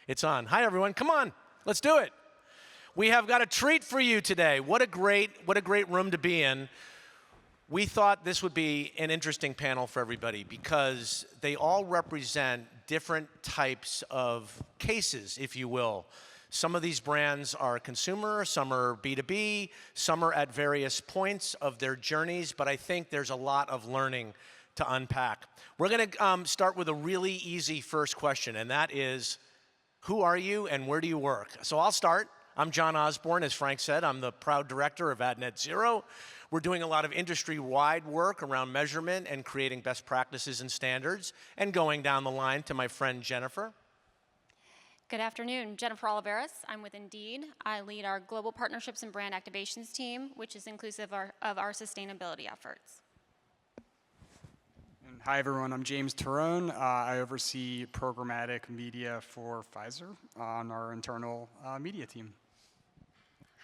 It's on. Hi, everyone. Come on. Let's do it. We have got a treat for you today. What a great room to be in. We thought this would be an interesting panel for everybody because they all represent different types of cases, if you will. Some of these brands are consumer, some are B2B, some are at various points of their journeys, but I think there's a lot of learning to unpack. We're going to start with a really easy first question, and that is, who are you and where do you work? So I'll start. I'm John Osborn, as Frank said. I'm the proud director of AdNetZero. We're doing a lot of industry-wide work around measurement and creating best practices and standards, and going down the line to my friend Jennifer. Good afternoon, Jennifer Oliveras. I'm with Indeed. I lead our global partnerships and brand activations team, which is inclusive of our sustainability efforts. And hi, everyone. I'm James Tarone. I oversee programmatic media for Pfizer on our internal media team.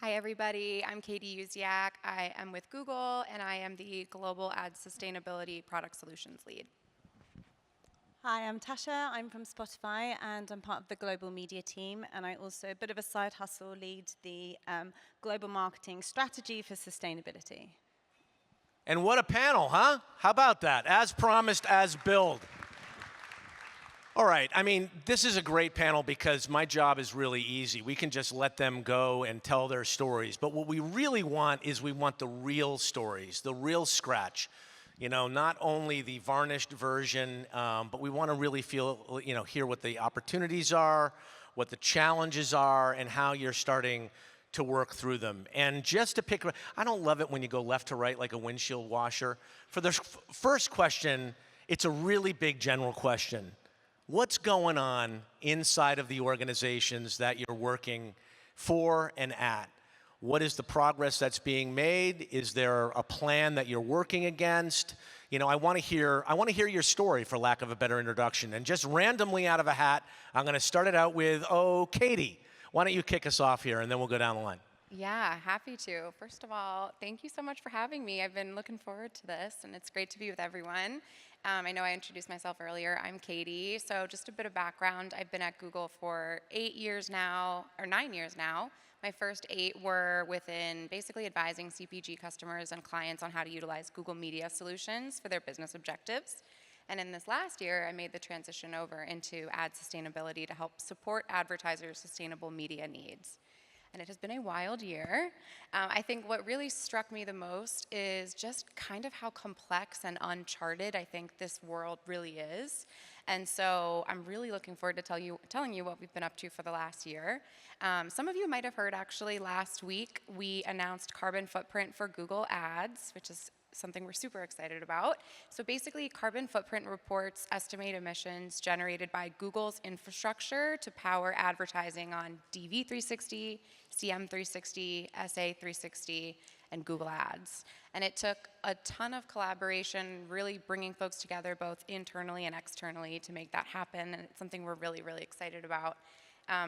Hi, everybody. I'm Katie Usiak. I am with Google, and I am the Global Ad Sustainability Product Solutions Lead. Hi, I'm Tasha. I'm from Spotify, and I'm part of the global media team. And I also, a bit of a side hustle, lead the global marketing strategy for sustainability. And what a panel, huh? How about that? As promised, as billed. All right, I mean, this is a great panel because my job is really easy. We can just let them go and tell their stories. But what we really want is we want the real stories, the real scratch. You know, not only the varnished version, but we want to really feel, hear what the opportunities are, what the challenges are, and how you're starting to work through them. And just to pick, I don't love it when you go left to right like a windshield washer. For the first question, it's a really big general question. What's going on inside of the organizations that you're working for and at? What is the progress that's being made? Is there a plan that you're working against? You know, I want to hear your story, for lack of a better introduction. And just randomly out of a hat, I'm going to start it out with, Katie. Why don't you kick us off here, and then we'll go down the line. Yeah, happy to. First of all, thank you so much for having me. I've been looking forward to this, and it's great to be with everyone. I know I introduced myself earlier. I'm Katie. So just a bit of background. I've been at Google for 8 years now, or 9 years now. My first 8 were within basically advising CPG customers and clients on how to utilize Google Media solutions for their business objectives. And in this last year, I made the transition over into ad sustainability to help support advertisers' sustainable media needs. And it has been a wild year. I think what really struck me the most is just kind of how complex and uncharted I think this world really is. And so I'm really looking forward to telling you what we've been up to for the last year. Some of you might have heard actually last week we announced carbon footprint for Google Ads, which is something we're super excited about. So basically, carbon footprint reports estimate emissions generated by Google's infrastructure to power advertising on DV360, CM360, SA360, and Google Ads. And it took a ton of collaboration, really bringing folks together both internally and externally to make that happen, and it's something we're really, really excited about.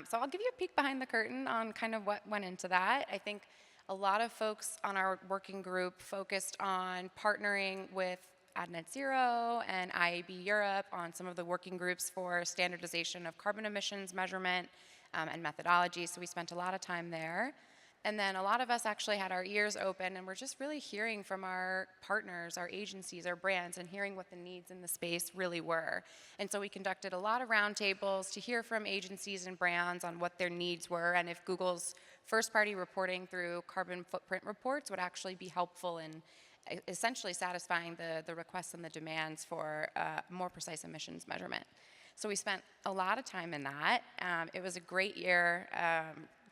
So I'll give you a peek behind the curtain on kind of what went into that. I think a lot of folks on our working group focused on partnering with AdNetZero and IAB Europe on some of the working groups for standardization of carbon emissions measurement and methodology. So we spent a lot of time there. And then a lot of us actually had our ears open and we're just really hearing from our partners, our agencies, our brands, and hearing what the needs in the space really were. And so we conducted a lot of roundtables to hear from agencies and brands on what their needs were and if Google's first-party reporting through carbon footprint reports would actually be helpful in essentially satisfying the requests and the demands for more precise emissions measurement. So we spent a lot of time in that. It was a great year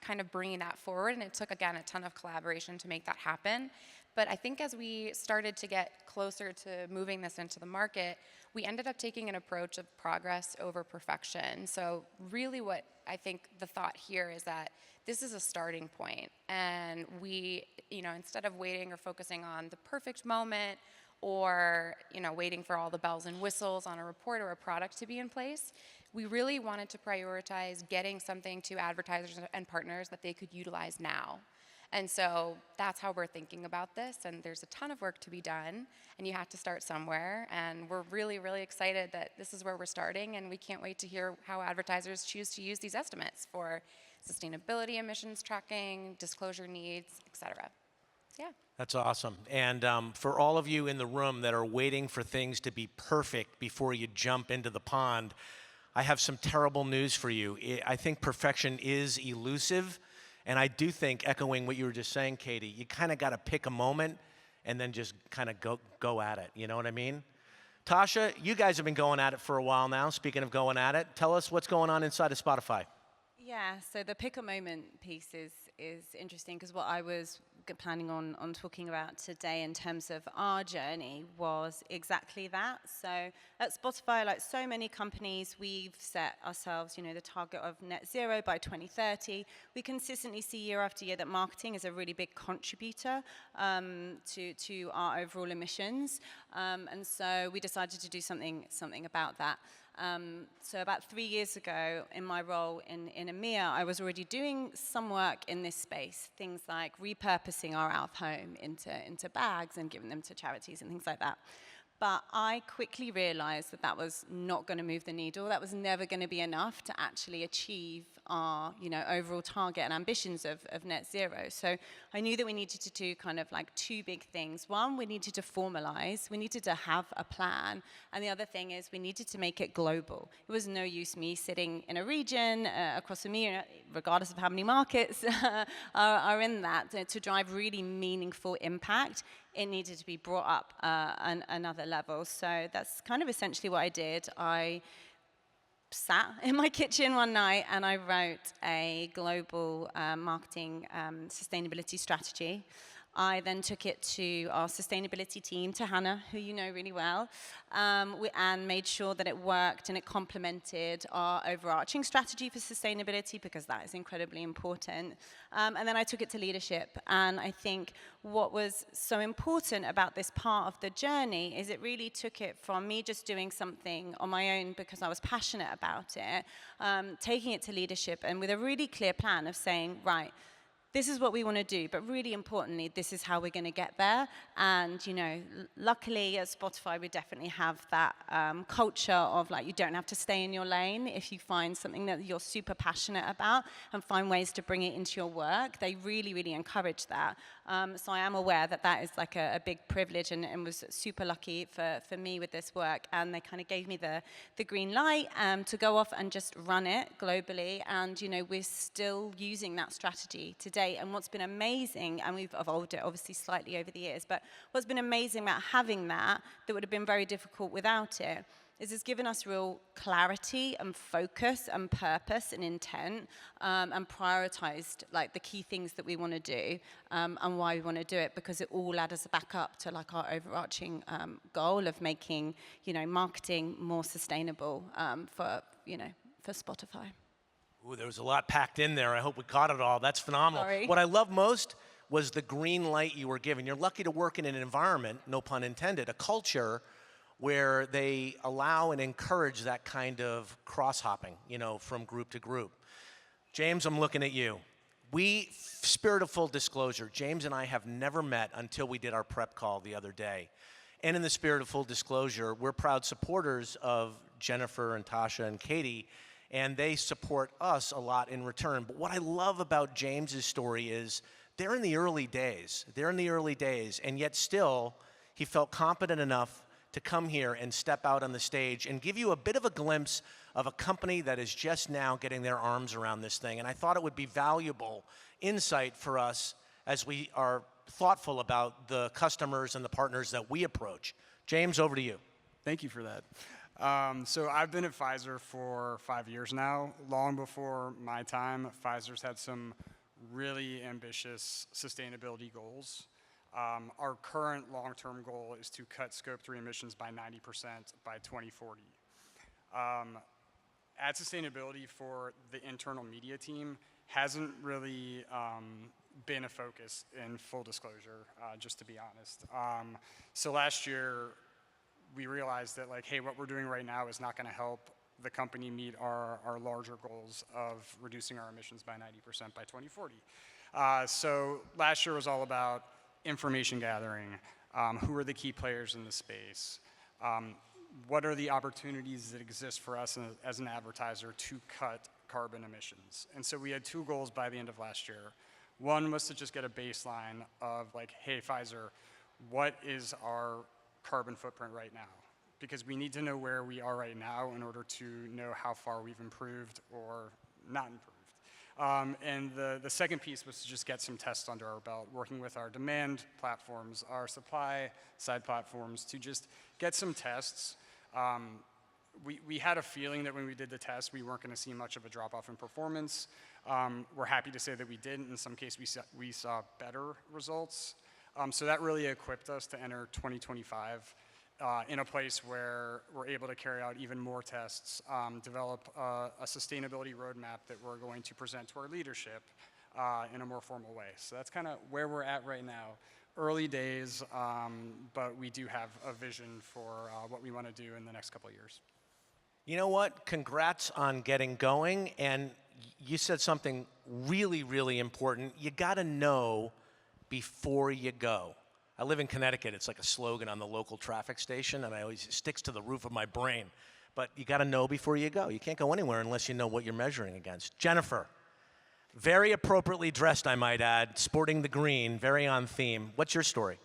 kind of bringing that forward, and it took, again, a ton of collaboration to make that happen. But I think as we started to get closer to moving this into the market, we ended up taking an approach of progress over perfection. So really what I think the thought here is that this is a starting point, and we, instead of waiting or focusing on the perfect moment or waiting for all the bells and whistles on a report or a product to be in place, we really wanted to prioritize getting something to advertisers and partners that they could utilize now. And so that's how we're thinking about this, and there's a ton of work to be done, and you have to start somewhere, and we're really, really excited that this is where we're starting, and we can't wait to hear how advertisers choose to use these estimates for sustainability, emissions tracking, disclosure needs, et cetera. Yeah. That's awesome. And for all of you in the room that are waiting for things to be perfect before you jump into the pond, I have some terrible news for you. I think perfection is elusive, and I do think, echoing what you were just saying, Katie, you kind of got to pick a moment and then just kind of go at it. You know what I mean? Tasha, you guys have been going at it for a while now. Speaking of going at it, tell us what's going on inside of Spotify. Yeah, so the pick a moment piece is interesting because what I was planning on talking about today in terms of our journey was exactly that. So at Spotify, like so many companies, we've set ourselves, the target of net zero by 2030. We consistently see year after year that marketing is a really big contributor to our overall emissions. And so we decided to do something about that. So about 3 years ago, in my role in EMEA, I was already doing some work in this space, things like repurposing our out of home into bags and giving them to charities and things like that. But I quickly realized that that was not going to move the needle. That was never going to be enough to actually achieve our, overall target and ambitions of net zero. So I knew that we needed to do kind of like two big things. One, we needed to formalize. We needed to have a plan. And the other thing is we needed to make it global. It was no use me sitting in a region across from me, regardless of how many markets are in that, to drive really meaningful impact. It needed to be brought up another level. So that's kind of essentially what I did. I sat in my kitchen one night and I wrote a global marketing sustainability strategy. I then took it to our sustainability team, to Hannah, who you know really well, and made sure that it worked and it complemented our overarching strategy for sustainability, because that is incredibly important. And then I took it to leadership. And I think what was so important about this part of the journey is it really took it from me just doing something on my own because I was passionate about it, taking it to leadership and with a really clear plan of saying, right, this is what we want to do, but really importantly, this is how we're going to get there. And, luckily at Spotify, we definitely have that culture of like, you don't have to stay in your lane if you find something that you're super passionate about and find ways to bring it into your work. They really, really encourage that. So I am aware that that is like a big privilege and was super lucky for me with this work. And they kind of gave me the green light to go off and just run it globally. And, we're still using that strategy today. And what's been amazing, and we've evolved it obviously slightly over the years, but what's been amazing about having that would have been very difficult without it, is it's given us real clarity and focus and purpose and intent, and prioritized like the key things that we want to do and why we want to do it, because it all adds back up to like our overarching goal of making marketing more sustainable for Spotify. Ooh, there was a lot packed in there. I hope we caught it all. That's phenomenal. Sorry. What I love most was the green light you were given. You're lucky to work in an environment, no pun intended, a culture where they allow and encourage that kind of cross-hopping, from group to group. James, I'm looking at you. Spirit of full disclosure, James and I have never met until we did our prep call the other day. And in the spirit of full disclosure, we're proud supporters of Jennifer and Tasha and Katie, and they support us a lot in return. But what I love about James's story is they're in the early days. And yet still, he felt competent enough to come here and step out on the stage and give you a bit of a glimpse of a company that is just now getting their arms around this thing. And I thought it would be valuable insight for us as we are thoughtful about the customers and the partners that we approach. James, over to you. Thank you for that. So I've been at Pfizer for 5 years now. Long before my time, Pfizer's had some really ambitious sustainability goals. Our current long-term goal is to cut Scope 3 emissions by 90% by 2040. Ad sustainability for the internal media team hasn't really been a focus in full disclosure, just to be honest. So last year, we realized that hey, what we're doing right now is not going to help the company meet our larger goals of reducing our emissions by 90% by 2040. So last year was all about information gathering. Who are the key players in the space? What are the opportunities that exist for us as an advertiser to cut carbon emissions? And so we had 2 goals by the end of last year. One was to just get a baseline of like, hey, Pfizer, what is our carbon footprint right now? Because we need to know where we are right now in order to know how far we've improved or not improved. And the second piece was to just get some tests under our belt, working with our demand platforms, our supply side platforms, to just get some tests. We had a feeling that when we did the test, we weren't going to see much of a drop-off in performance. We're happy to say that we did. In some cases, we saw better results. So that really equipped us to enter 2025 in a place where we're able to carry out even more tests, develop a sustainability roadmap that we're going to present to our leadership in a more formal way. So that's kind of where we're at right now. Early days, but we do have a vision for what we want to do in the next couple of years. You know what? Congrats on getting going. And you said something really, really important. You got to know before you go. I live in Connecticut. It's like a slogan on the local traffic station, and it sticks to the roof of my brain. But you got to know before you go. You can't go anywhere unless you know what you're measuring against. Jennifer, very appropriately dressed, I might add, sporting the green, very on theme. What's your story?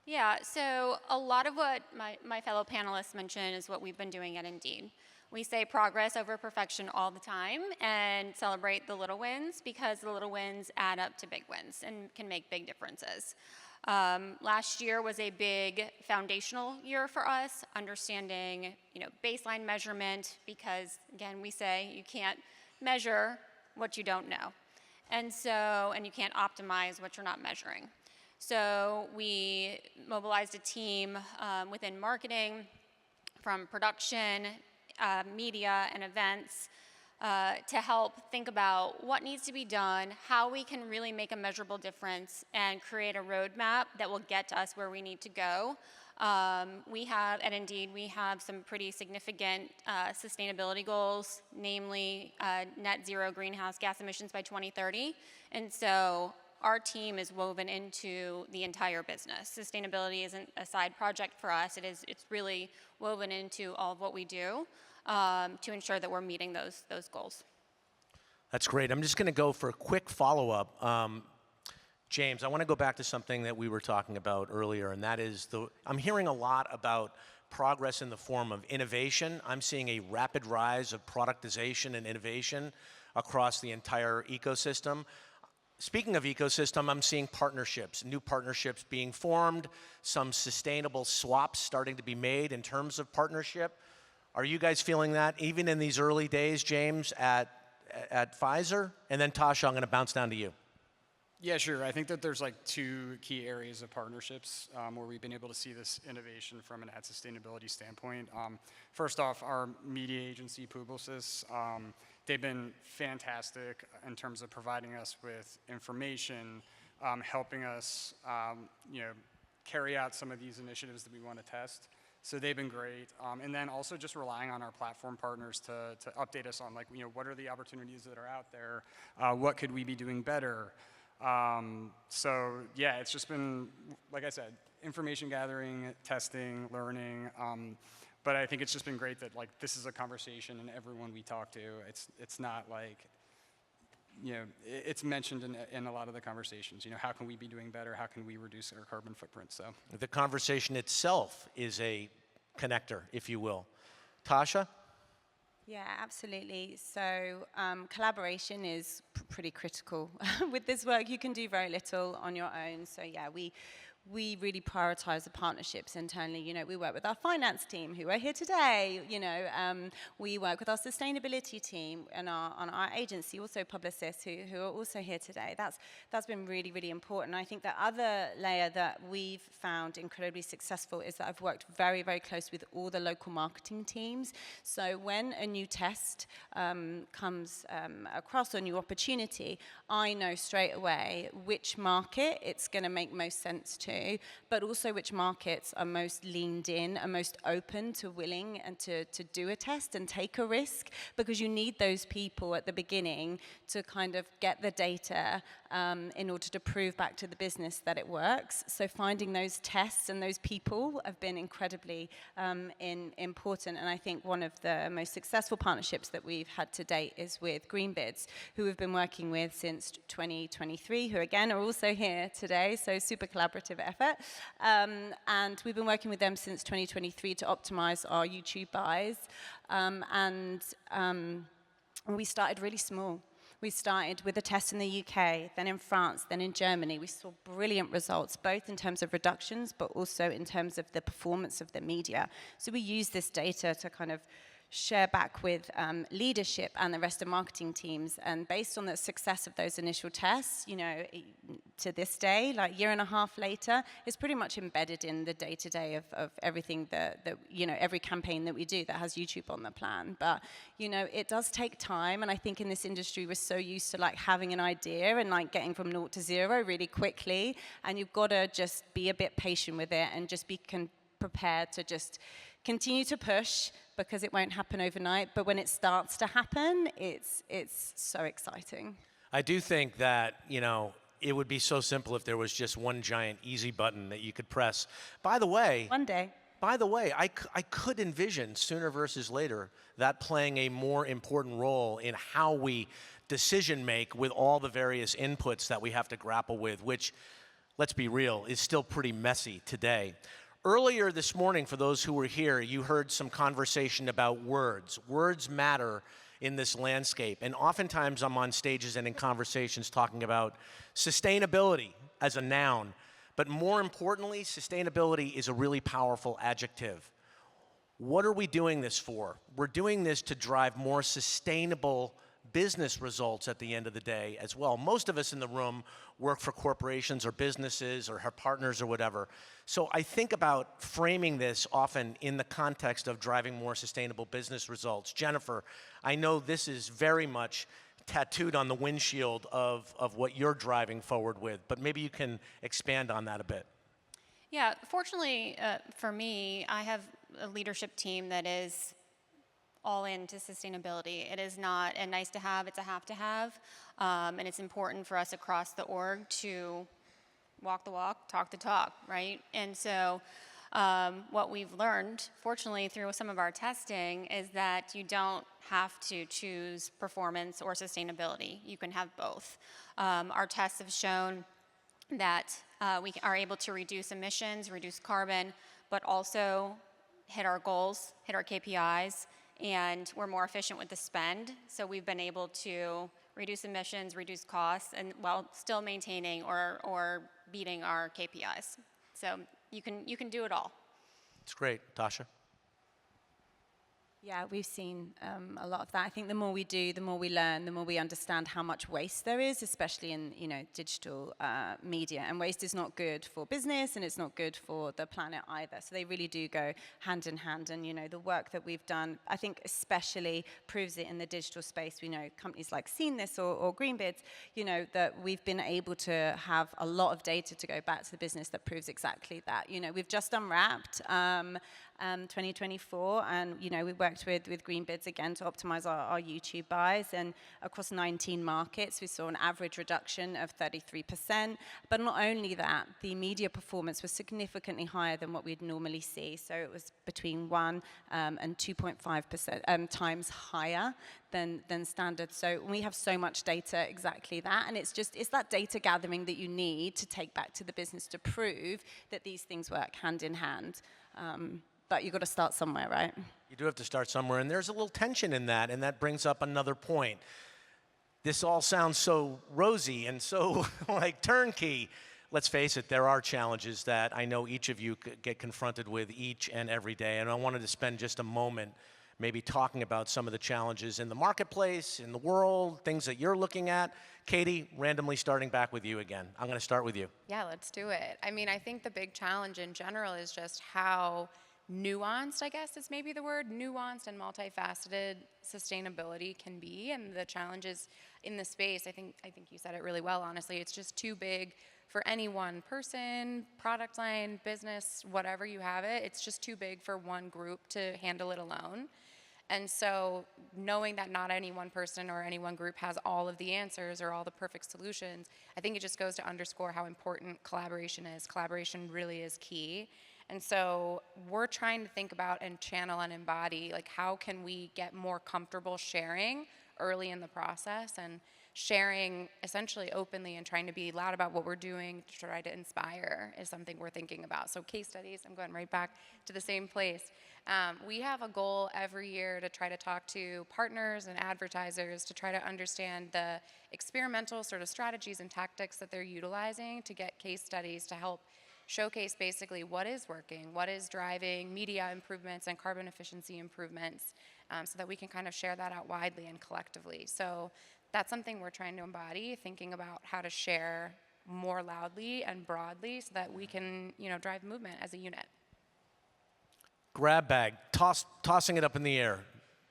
Yeah, so a lot of what my fellow panelists mentioned is what we've been doing at Indeed. We say progress over perfection all the time and celebrate the little wins, because the little wins add up to big wins and can make big differences. Last year was a big foundational year for us, understanding, baseline measurement, because again, we say you can't measure what you don't know. And you can't optimize what you're not measuring. So we mobilized a team within marketing, from production, media, and events, to help think about what needs to be done, how we can really make a measurable difference, and create a roadmap that will get us where we need to go. At Indeed, we have some pretty significant sustainability goals, namely net zero greenhouse gas emissions by 2030. And so our team is woven into the entire business. Sustainability isn't a side project for us. It's really woven into all of what we do to ensure that we're meeting those goals. That's great. I'm just going to go for a quick follow-up. James, I want to go back to something that we were talking about earlier, and that is I'm hearing a lot about progress in the form of innovation. I'm seeing a rapid rise of productization and innovation across the entire ecosystem. Speaking of ecosystem, I'm seeing partnerships, new partnerships being formed, some sustainable swaps starting to be made in terms of partnership. Are you guys feeling that, even in these early days, James, at Pfizer? And then Tasha, I'm going to bounce down to you. Yeah, sure. I think that there's like 2 key areas of partnerships where we've been able to see this innovation from an ad sustainability standpoint. First off, our media agency, Publicis, they've been fantastic in terms of providing us with information, helping us carry out some of these initiatives that we want to test. So they've been great. And then also just relying on our platform partners to update us on what are the opportunities that are out there? What could we be doing better? So yeah, it's just been, like I said, information gathering, testing, learning. But I think it's just been great that this is a conversation, and everyone we talk to, it's not like, it's mentioned in a lot of the conversations. How can we be doing better? How can we reduce our carbon footprint? So the conversation itself is a connector, if you will. Tasha? Yeah, absolutely. So collaboration is pretty critical. With this work, you can do very little on your own. So yeah, we really prioritize the partnerships internally. We work with our finance team, who are here today. We work with our sustainability team and our agency, also Publicis, who are also here today. That's been really, really important. I think the other layer that we've found incredibly successful is that I've worked very, very close with all the local marketing teams. So when a new test comes across, a new opportunity, I know straight away which market it's going to make most sense to. to, but also which markets are most leaned in, are most open to willing and to do a test and take a risk, because you need those people at the beginning to kind of get the data in order to prove back to the business that it works. So finding those tests and those people have been incredibly important. And I think one of the most successful partnerships that we've had to date is with Greenbids, who we've been working with since 2023, who again are also here today, so super collaborative effort. And we've been working with them since 2023 to optimize our YouTube buys. We started really small. We started with a test in the UK, then in France, then in Germany. We saw brilliant results, both in terms of reductions, but also in terms of the performance of the media. So we use this data to kind of share back with leadership and the rest of marketing teams. And based on the success of those initial tests, you know, to this day, like a year and a half later, it's pretty much embedded in the day-to-day of everything that, you know, every campaign that we do that has YouTube on the plan. But, you know, it does take time. And I think in this industry, we're so used to like having an idea and like getting from 0 to 0 really quickly. And you've got to just be a bit patient with it and just be prepared to just continue to push, because it won't happen overnight. But when it starts to happen, it's so exciting. I do think that, you know, it would be so simple if there was just one giant easy button that you could press. By the way, One day. I could envision sooner versus later that playing a more important role in how we decision make with all the various inputs that we have to grapple with, which, let's be real, is still pretty messy today. Earlier this morning, for those who were here, you heard some conversation about words. Words matter in this landscape. And oftentimes I'm on stages and in conversations talking about sustainability as a noun. But more importantly, sustainability is a really powerful adjective. What are we doing this for? We're doing this to drive more sustainable business results at the end of the day as well. Most of us in the room work for corporations or businesses or have partners or whatever. So I think about framing this often in the context of driving more sustainable business results. Jennifer, I know this is very much tattooed on the windshield of what you're driving forward with, but maybe you can expand on that a bit. Yeah, fortunately for me, I have a leadership team that is all into sustainability. It is not a nice to have, it's a have to have. And it's important for us across the org to walk the walk, talk the talk, right? And so what we've learned, fortunately, through some of our testing, is that you don't have to choose performance or sustainability. You can have both. Our tests have shown that we are able to reduce emissions, reduce carbon, but also hit our goals, hit our KPIs, and we're more efficient with the spend. So we've been able to reduce emissions, reduce costs, and while still maintaining or beating our KPIs. So you can do it all. It's great. Tasha? Yeah, we've seen a lot of that. I think the more we do, the more we learn, the more we understand how much waste there is, especially in digital media. And waste is not good for business, and it's not good for the planet either. So they really do go hand in hand. And the work that we've done, I think, especially proves it in the digital space. We know companies like Seen This or Greenbids, that we've been able to have a lot of data to go back to the business that proves exactly that. We've just unwrapped 2024, and we worked with Greenbids again to optimize our YouTube buys, and across 19 markets we saw an average reduction of 33%. But not only that, the media performance was significantly higher than what we'd normally see. So it was between 1 and 2.5% times higher than standard. So we have so much data, exactly that, and it's that data gathering that you need to take back to the business to prove that these things work hand in hand. But you've got to start somewhere, right? You do have to start somewhere, and there's a little tension in that, and that brings up another point. This all sounds so rosy and so like turnkey. Let's face it, there are challenges that I know each of you get confronted with each and every day, and I wanted to spend just a moment maybe talking about some of the challenges in the marketplace, in the world, things that you're looking at. Katie, randomly starting back with you again. I'm going to start with you. Yeah, let's do it. I mean, I think the big challenge in general is just how nuanced, I guess is maybe the word, nuanced and multifaceted sustainability can be, and the challenges in the space. I think you said it really well, honestly. It's just too big for any one person, product line, business, whatever you have it, it's just too big for one group to handle it alone. And so knowing that not any one person or any one group has all of the answers or all the perfect solutions, I think it just goes to underscore how important collaboration is. Collaboration really is key. And so we're trying to think about and channel and embody, like, how can we get more comfortable sharing early in the process, and sharing essentially openly and trying to be loud about what we're doing to try to inspire is something we're thinking about. So case studies, I'm going right back to the same place. We have a goal every year to try to talk to partners and advertisers to try to understand the experimental sort of strategies and tactics that they're utilizing to get case studies to help showcase basically what is working, what is driving media improvements and carbon efficiency improvements, so that we can kind of share that out widely and collectively. So that's something we're trying to embody, thinking about how to share more loudly and broadly so that we can, drive movement as a unit. Grab bag, tossing it up in the air.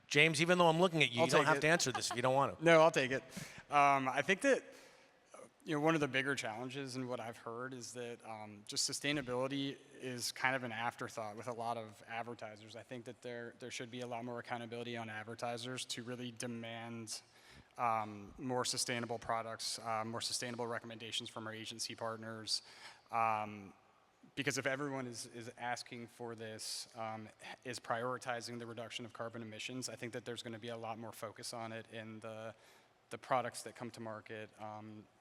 James, even though I'm looking at you, I'll you don't take have it. to answer this if you don't want to. No, I'll take it. I think that one of the bigger challenges in what I've heard is that just sustainability is kind of an afterthought with a lot of advertisers. I think that there should be a lot more accountability on advertisers to really demand more sustainable products, more sustainable recommendations from our agency partners. Because if everyone is asking for this, is prioritizing the reduction of carbon emissions, I think that there's going to be a lot more focus on it in the products that come to market,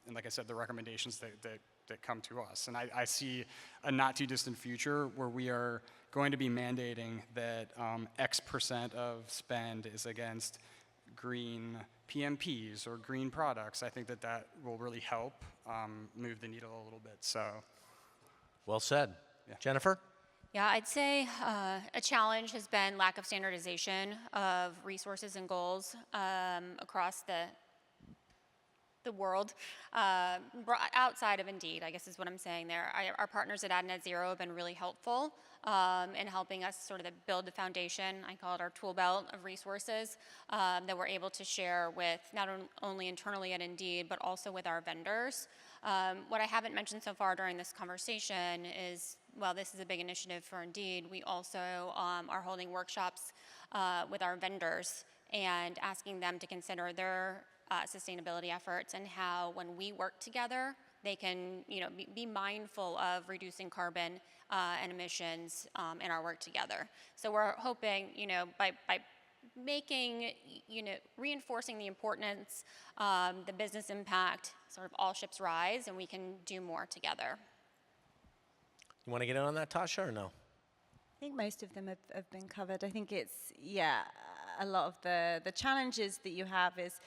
and like I said, the recommendations that come to us. And I see a not too distant future where we are going to be mandating that X% of spend is against green PMPs or green products. I think that will really help move the needle a little bit. So, Well said. Yeah. Jennifer? Yeah, I'd say a challenge has been lack of standardization of resources and goals across the world, outside of Indeed, I guess is what I'm saying there. Our partners at AdNetZero have been really helpful in helping us sort of build the foundation. I call it our tool belt of resources that we're able to share with not only internally at Indeed, but also with our vendors. What I haven't mentioned so far during this conversation is, well, this is a big initiative for Indeed. We also are holding workshops with our vendors and asking them to consider their sustainability efforts and how, when we work together, they can, be mindful of reducing carbon and emissions in our work together. So we're hoping, by making, reinforcing the importance, the business impact, sort of all ships rise, and we can do more together. You want to get in on that, Tasha, or no? I think most of them have been covered. I think it's, a lot of the challenges that you have is,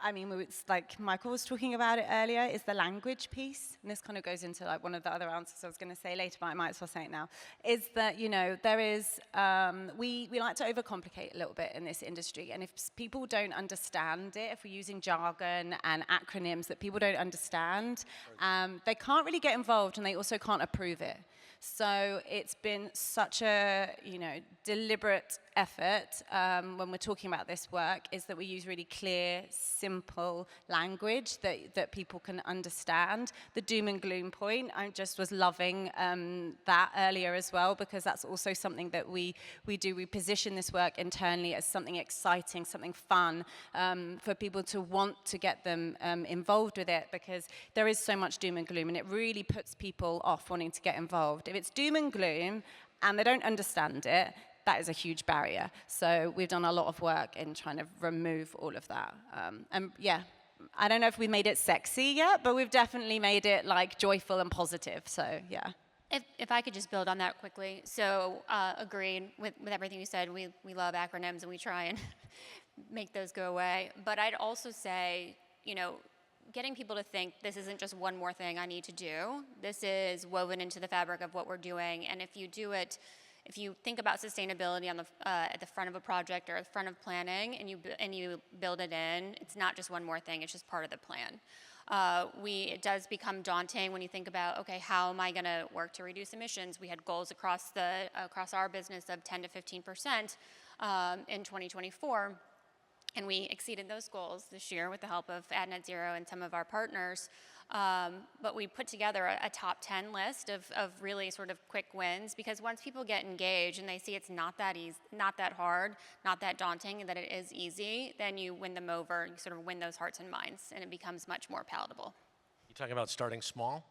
it's like Michael was talking about it earlier, is the language piece. And this kind of goes into like one of the other answers I was going to say later, but I might as well say it now, is that, there is, we like to overcomplicate a little bit in this industry. And if people don't understand it, if we're using jargon and acronyms that people don't understand, they can't really get involved, and they also can't approve it. So it's been such a, deliberate effort when we're talking about this work, is that we use really clear, simple language that people can understand. The doom and gloom point, I just was loving that earlier as well, because that's also something that we do. We position this work internally as something exciting, something fun, for people to want to get them involved with it, because there is so much doom and gloom, and it really puts people off wanting to get involved. If it's doom and gloom and they don't understand it, that is a huge barrier. So we've done a lot of work in trying to remove all of that. I don't know if we made it sexy yet, but we've definitely made it like joyful and positive. So yeah. If I could just build on that quickly. So agreed with everything you said. We love acronyms, and we try and make those go away. But I'd also say, getting people to think this isn't just one more thing I need to do. This is woven into the fabric of what we're doing. And if you do it, if you think about sustainability on at the front of a project or at the front of planning, and you build it in, it's not just one more thing. It's just part of the plan. It does become daunting when you think about, okay, how am I going to work to reduce emissions? We had goals across our business of 10 to 15% in 2024. And we exceeded those goals this year with the help of AdNetZero and some of our partners. But we put together a top 10 list of really sort of quick wins, because once people get engaged and they see it's not that easy, not that hard, not that daunting, and that it is easy, then you win them over, you sort of win those hearts and minds, and it becomes much more palatable. You talking about starting small?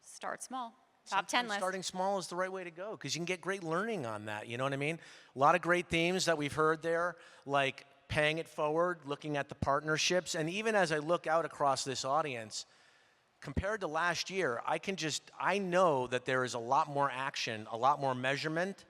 Start small. Top 10 list. Starting small is the right way to go because you can get great learning on that. You know what I mean? A lot of great themes that we've heard there, like paying it forward, looking at the partnerships, and even as I look out across this audience, compared to last year, I know that there is a lot more action, a lot more measurement,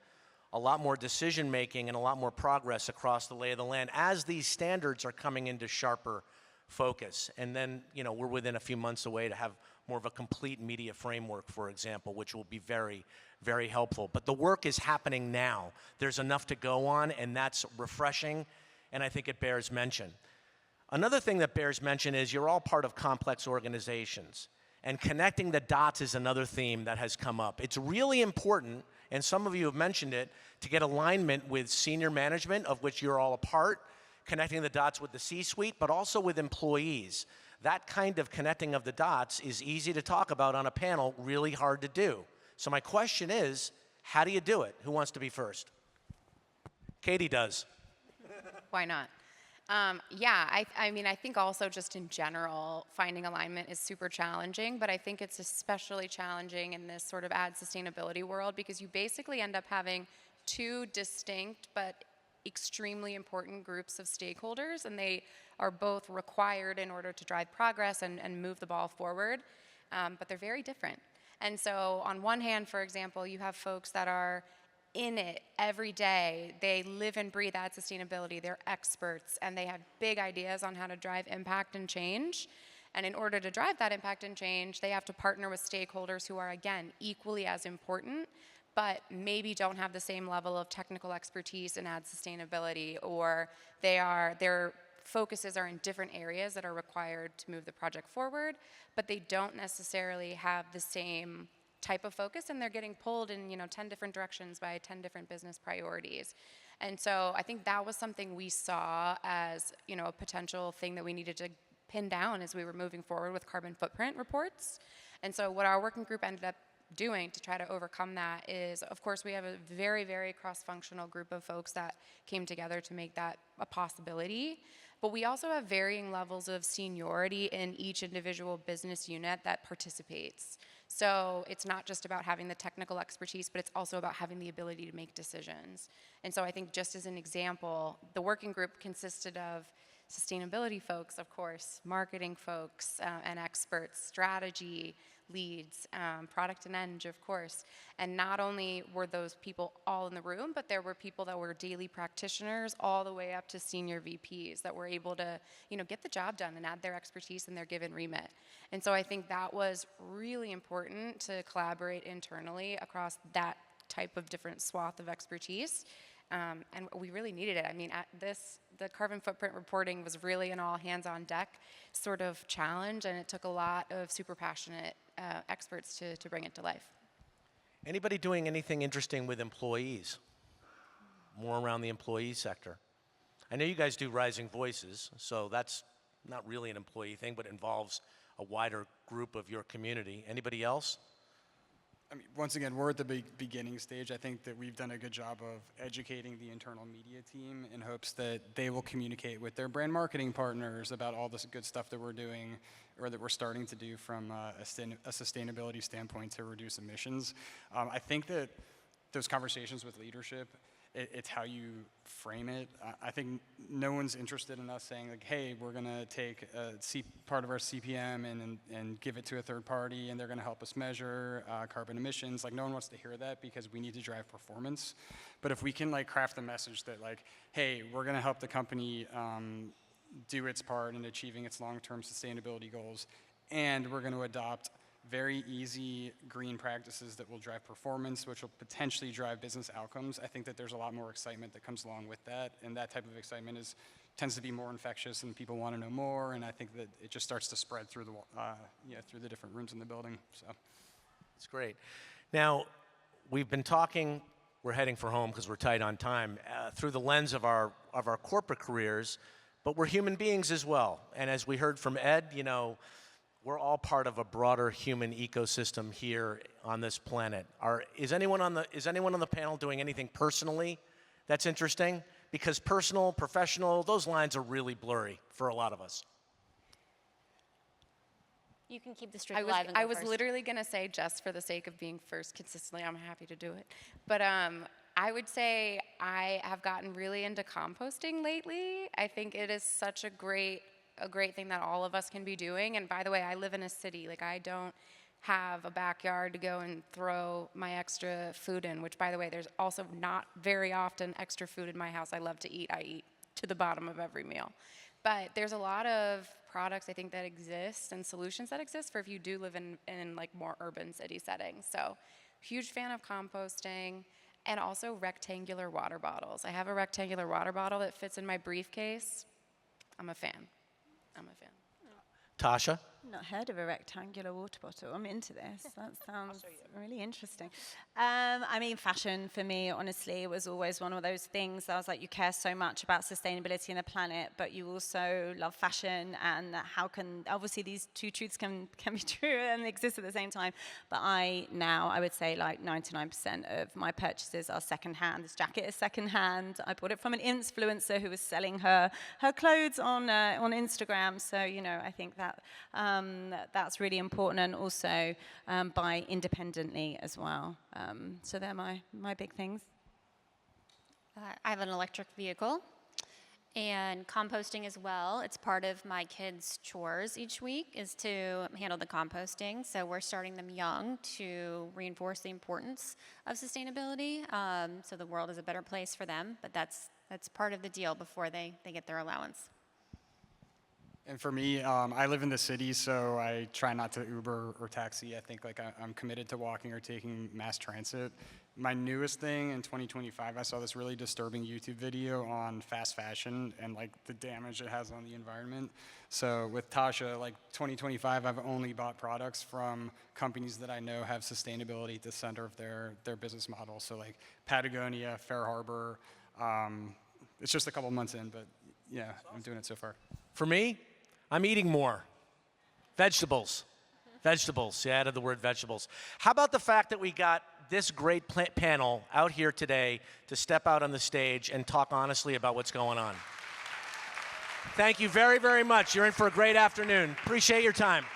a lot more decision making, and a lot more progress across the lay of the land as these standards are coming into sharper focus. And then, we're within a few months away to have more of a complete media framework, for example, which will be very, very helpful. But the work is happening now. There's enough to go on, and that's refreshing, and I think it bears mention. Another thing that bears mention is you're all part of complex organizations, and connecting the dots is another theme that has come up. It's really important, and some of you have mentioned it, to get alignment with senior management, of which you're all a part, connecting the dots with the C-suite, but also with employees. That kind of connecting of the dots is easy to talk about on a panel, really hard to do. So my question is, how do you do it? Who wants to be first? Katie does. Why not? I think also just in general, finding alignment is super challenging, but I think it's especially challenging in this sort of ad sustainability world because you basically end up having two distinct but extremely important groups of stakeholders, and they are both required in order to drive progress and move the ball forward, but they're very different. And so on one hand, for example, you have folks that are in it every day. They live and breathe ad sustainability. They're experts, and they have big ideas on how to drive impact and change. And in order to drive that impact and change, they have to partner with stakeholders who are, again, equally as important, but maybe don't have the same level of technical expertise in ad sustainability, or their focuses are in different areas that are required to move the project forward, but they don't necessarily have the same type of focus, and they're getting pulled in 10 different directions by 10 different business priorities. And so I think that was something we saw as a potential thing that we needed to pin down as we were moving forward with carbon footprint reports. And so what our working group ended up doing to try to overcome that is, of course, we have a very, very cross-functional group of folks that came together to make that a possibility. But we also have varying levels of seniority in each individual business unit that participates. So it's not just about having the technical expertise, but it's also about having the ability to make decisions. And so I think, just as an example, the working group consisted of sustainability folks, of course, marketing folks and experts, strategy leads, product and eng, of course. And not only were those people all in the room, but there were people that were daily practitioners all the way up to senior VPs that were able to, get the job done and add their expertise in their given remit. And so I think that was really important to collaborate internally across that type of different swath of expertise. And we really needed it. I mean, the carbon footprint reporting was really an all hands on deck sort of challenge, and it took a lot of super passionate experts to bring it to life. Anybody doing anything interesting with employees? More around the employee sector. I know you guys do Rising Voices, so that's not really an employee thing, but involves a wider group of your community. Anybody else? I mean, once again, we're at the beginning stage. I think that we've done a good job of educating the internal media team in hopes that they will communicate with their brand marketing partners about all this good stuff that we're doing, or that we're starting to do from a sustainability standpoint to reduce emissions. I think that those conversations with leadership, it's how you frame it. I think no one's interested in us saying, like, hey, we're going to take part of our CPM and give it to a third party, and they're going to help us measure carbon emissions. Like, no one wants to hear that because we need to drive performance. But if we can, craft a message that, hey, we're going to help the company do its part in achieving its long-term sustainability goals, and we're going to adopt very easy green practices that will drive performance, which will potentially drive business outcomes. I think that there's a lot more excitement that comes along with that, and that type of excitement tends to be more infectious, and people want to know more. And I think that it just starts to spread through the different rooms in the building. So it's great. Now, we've been talking. We're heading for home because we're tight on time through the lens of our corporate careers, but we're human beings as well. And as we heard from Ed, we're all part of a broader human ecosystem here on this planet. Is anyone on the panel doing anything personally that's interesting? Because personal, professional, those lines are really blurry for a lot of us. You can keep the streak alive and go I was first. literally going to say, just for the sake of being first consistently, I'm happy to do it. But I would say I have gotten really into composting lately. I think it is such a great thing that all of us can be doing. And by the way, I live in a city. Like, I don't have a backyard to go and throw my extra food in, which, by the way, there's also not very often extra food in my house. I love to eat. I eat to the bottom of every meal. But there's a lot of products, I think, that exist and solutions that exist for if you do live in like more urban city settings. So huge fan of composting, and also rectangular water bottles. I have a rectangular water bottle that fits in my briefcase. I'm a fan. Tasha? Not heard of a rectangular water bottle. I'm into this. That sounds really interesting. I mean, fashion for me, honestly, was always one of those things. I was like, you care so much about sustainability and the planet, but you also love fashion, and how can, obviously these two truths can be true and exist at the same time. But I would say like 99% of my purchases are secondhand. This jacket is secondhand. I bought it from an influencer who was selling her clothes on Instagram. So, you know, I think that that's really important, and also buy independently as well. So they're my big things. I have an electric vehicle and composting as well. It's part of my kids' chores each week is to handle the composting. So we're starting them young to reinforce the importance of sustainability, so the world is a better place for them. But that's part of the deal before they get their allowance. And for me, I live in the city, so I try not to Uber or taxi. I think like I'm committed to walking or taking mass transit. My newest thing in 2025, I saw this really disturbing YouTube video on fast fashion and like the damage it has on the environment. So with Tasha, like 2025, I've only bought products from companies that I know have sustainability at the center of their business model. So like Patagonia, Fair Harbor. It's just a couple months in, but yeah, I'm doing it so far. For me, I'm eating more. Vegetables. Vegetables. Yeah, I added the word vegetables. How about the fact that we got this great panel out here today to step out on the stage and talk honestly about what's going on? Thank you very, very much. You're in for a great afternoon. Appreciate your time.